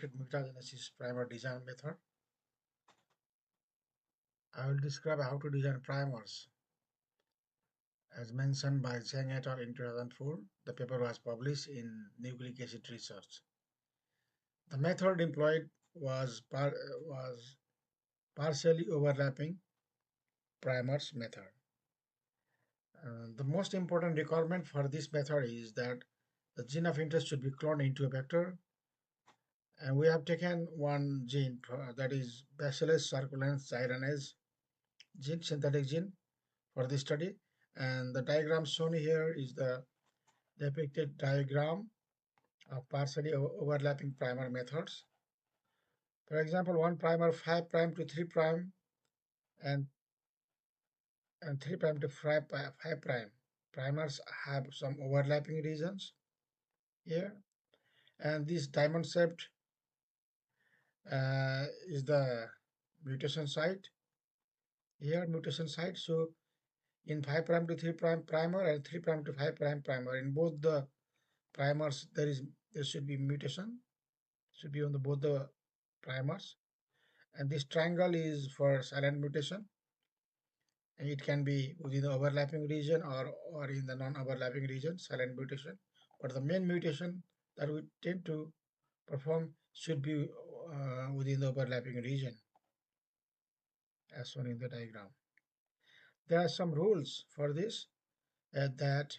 directed mutagenesis primer design method. I will describe how to design primers. As mentioned by Zhang et al. In 2004, the paper was published in Nucleic Acid Research. The method employed was partially overlapping primers method. The most important requirement for this method is that the gene of interest should be cloned into a vector, and we have taken one gene that is Bacillus circulans gyranase gene, synthetic gene for this study, and the diagram shown here is the depicted diagram of partially overlapping primer methods. For example, one primer 5' to 3' and 3' to 5'. Primers have some overlapping regions here, and this diamond shaped is the mutation site here, mutation site. So in 5' to 3' primer and 3' to 5' primer, in both the primers there should be mutation, should be on the both the primers, and this triangle is for silent mutation, and it can be within the overlapping region or in the non-overlapping region, silent mutation. But the main mutation that we tend to perform should be within the overlapping region, as shown in the diagram. There are some rules for this, that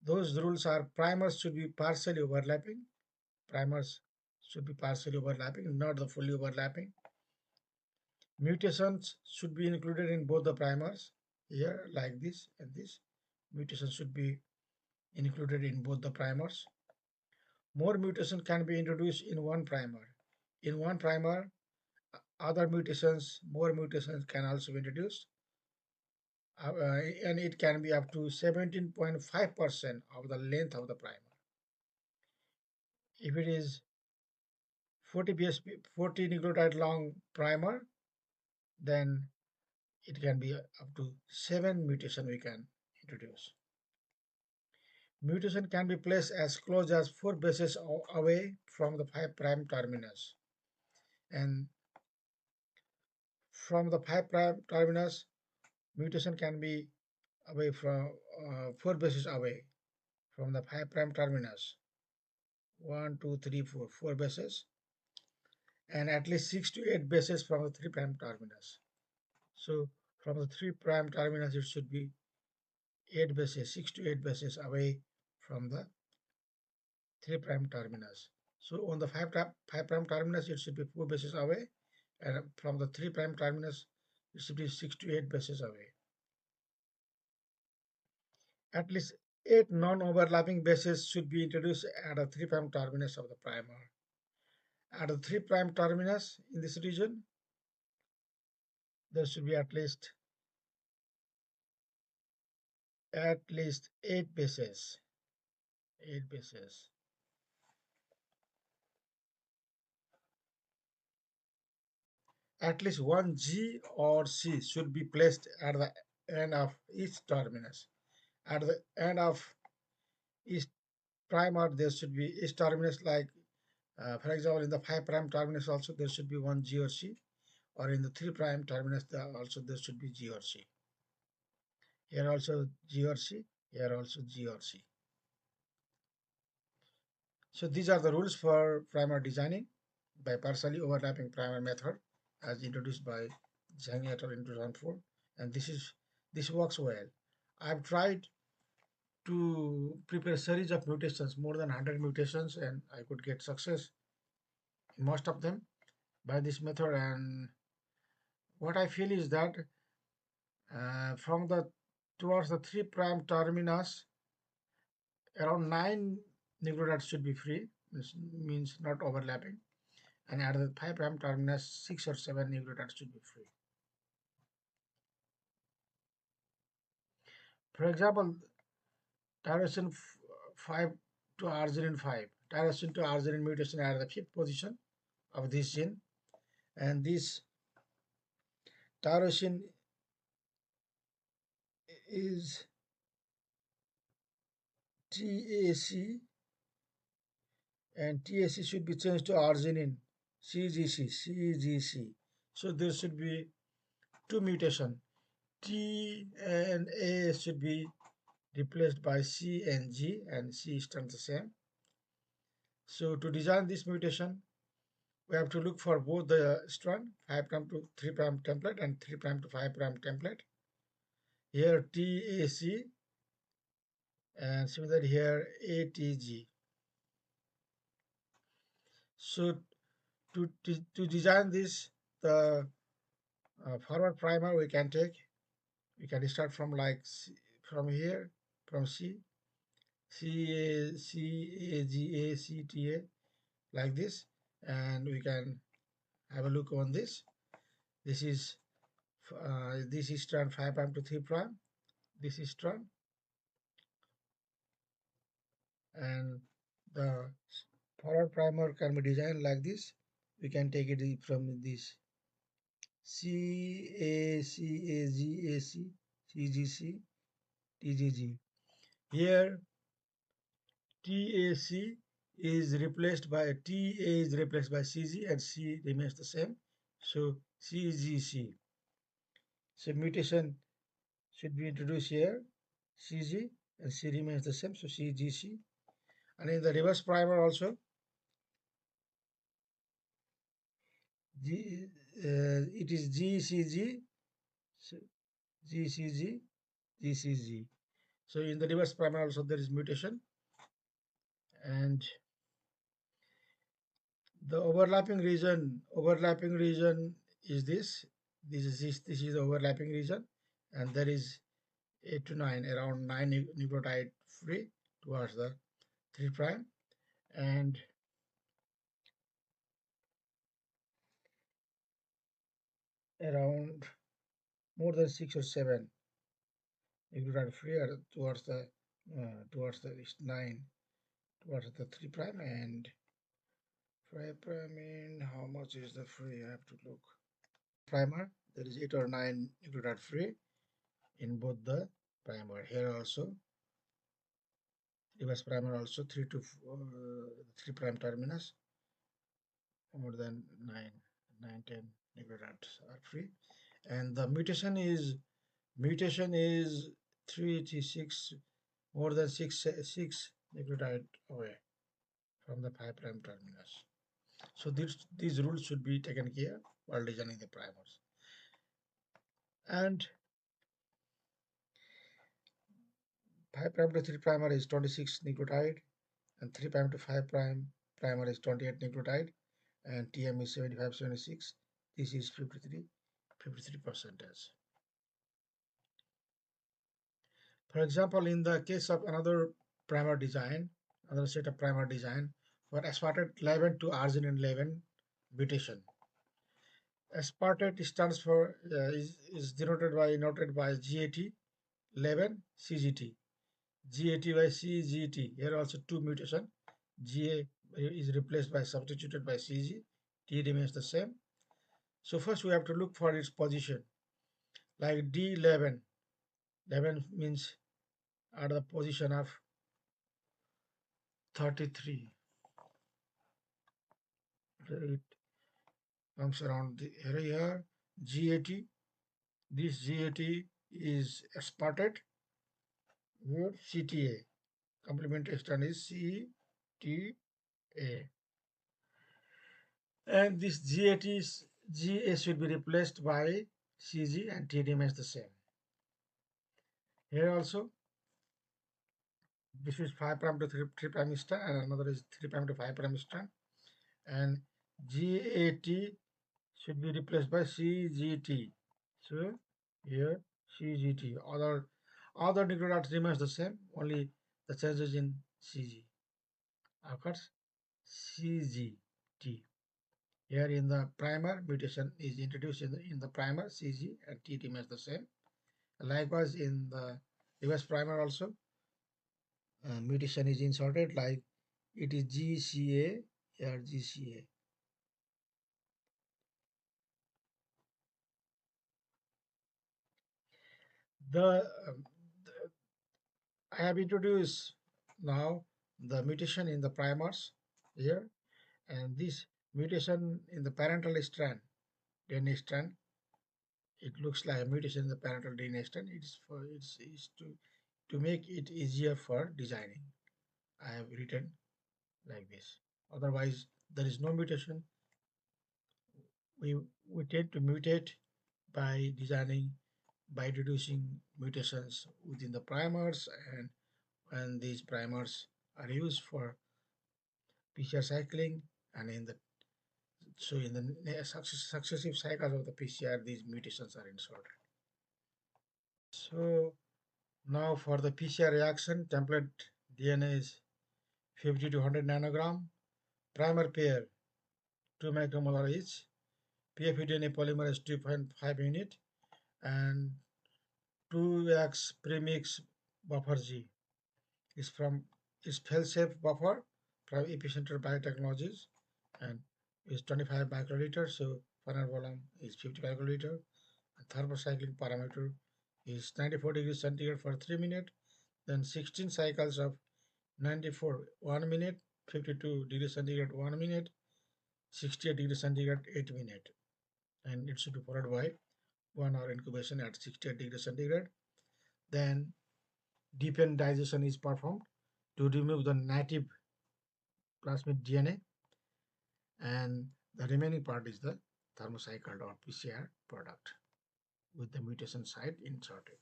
those rules are primers should be partially overlapping. Primers should be partially overlapping, not the fully overlapping. Mutations should be included in both the primers here, like this and this. Mutations should be included in both the primers. More mutation can be introduced in one primer. In one primer, more mutations can also be introduced, and it can be up to 17.5% of the length of the primer. If it is 40 nucleotide long primer, then it can be up to 7 mutation we can introduce. Mutation can be placed as close as 4 bases away from the 5' terminus. And from the 5' terminus, mutation can be away from 4 bases away from the 5' terminus. 1, 2, 3, 4, 4 bases, and at least 6 to 8 bases from the 3' terminus. So from the 3' terminus, it should be 8 bases, 6 to 8 bases away from the 3' terminus. So on the 5' terminus, it should be 4 bases away, and from the 3' terminus, it should be 6 to 8 bases away. At least 8 non-overlapping bases should be introduced at the 3' terminus of the primer. At the 3' terminus in this region, there should be at least 8 bases. 8 bases. At least one G or C should be placed at the end of each terminus. At the end of each primer, there should be each terminus, like for example, in the 5' terminus also there should be one G or C, or in the 3' terminus there should be G or C. Here also G or C, here also G or C. So these are the rules for primer designing by partially overlapping primer method as introduced by Zhang et al. In 2004, and this works well. I've tried to prepare a series of mutations, more than 100 mutations, and I could get success in most of them by this method. And what I feel is that from the towards the 3' terminus, around 9 nucleotides should be free, means not overlapping, and at the 5' terminus 6 or 7 nucleotides should be free. For example, tyrosine 5 to arginine 5, tyrosine to arginine mutation at the 5th position of this gene, and this tyrosine is TAC and TAC should be changed to arginine, CGC. So there should be two mutation. T and A should be replaced by C and G, and C is still the same. So to design this mutation, we have to look for both the strand 5' to 3' template and 3' to 5' template. Here TAC, and similarly here ATG. So to design this, the forward primer we can start from like from here, from C A G A C T A like this, and we can have a look on this. This is strand 5' to 3'. This is strand, and the forward primer can be designed like this. We can take it from this CACAGAC Here TAC is replaced by TA is replaced by CG, and C remains the same. So CGC. So mutation should be introduced here. CG and C remains the same. So CGC. And in the reverse primer also, G, it is GCG, so GCG, GCG. So in the reverse primer also there is mutation, and the overlapping region is this. This is the overlapping region, and there is 8 to 9, around 9 nucleotide free towards the 3 prime, and around more than 6 or 7 nucleotide free are towards the 9 towards the 3 prime, and 5 prime in how much is the free? I have to look. Primer, there is 8 or 9 nucleotide free in both the primer. Here also reverse primer also 3 prime terminus, more than 9, 10 nucleotides are free, and the mutation is 386, more than 6 nucleotide away from the 5 prime terminus. So these rules should be taken care while designing the primers. And 5 prime to 3 primer is 26 nucleotide, and 3 prime to 5 prime primer is 28 nucleotide, and TM is 75, 76. This is 53 percentage. For example, in the case of another set of primer design for aspartate 11 to arginine 11 mutation. Aspartate stands for is noted by GAT 11 CGT. GAT by CGT. Here also two mutation. GA is replaced by substituted by CG. T remains the same. So first we have to look for its position. Like D11. 11 means at the position of 33. It comes around the area. GAT. This GAT is aspartate. Here CTA. Complementary strand is CTA. And this GA should be replaced by CG, and T remains the same. Here also, this is 5 prime to 3 prime strand, and another is 3 prime to 5 prime strand. And GAT should be replaced by CGT. So here CGT. Other nucleotides remains the same, only the changes in CG occurs. CGT. Here in the primer, mutation is introduced in the primer, CG, and T remains the same. Likewise, in the reverse primer also, mutation is inserted, like it is GCA, here GCA. The, I have introduced now the mutation in the primers. here, and this mutation in the parental strand, DNA strand, it looks like a mutation in the parental DNA strand. It's to make it easier for designing. I have written like this. Otherwise, there is no mutation. We we tend to mutate by designing by introducing mutations within the primers, and when these primers are used for PCR cycling, and in the so in the successive cycles of the PCR, these mutations are inserted. So now for the PCR reaction, template DNA is 50 to 100 nanogram, primer pair 2 micromolar each, PFUDNA polymerase 2.5 unit, and 2x premix buffer G is from is fail-safe buffer from Epicenter Biotechnologies, and is 25 microliter. So final volume is 50 microliter. And thermocycling parameter is 94 degrees centigrade for 3 minutes. Then 16 cycles of 94 1 minute, 52 degrees centigrade 1 minute, 68 degrees centigrade 8 minutes, and it should be followed by 1 hour incubation at 68 degrees centigrade. Then deepen digestion is performed to remove the native plasmid DNA, and the remaining part is the thermocycled or PCR product with the mutation site inserted.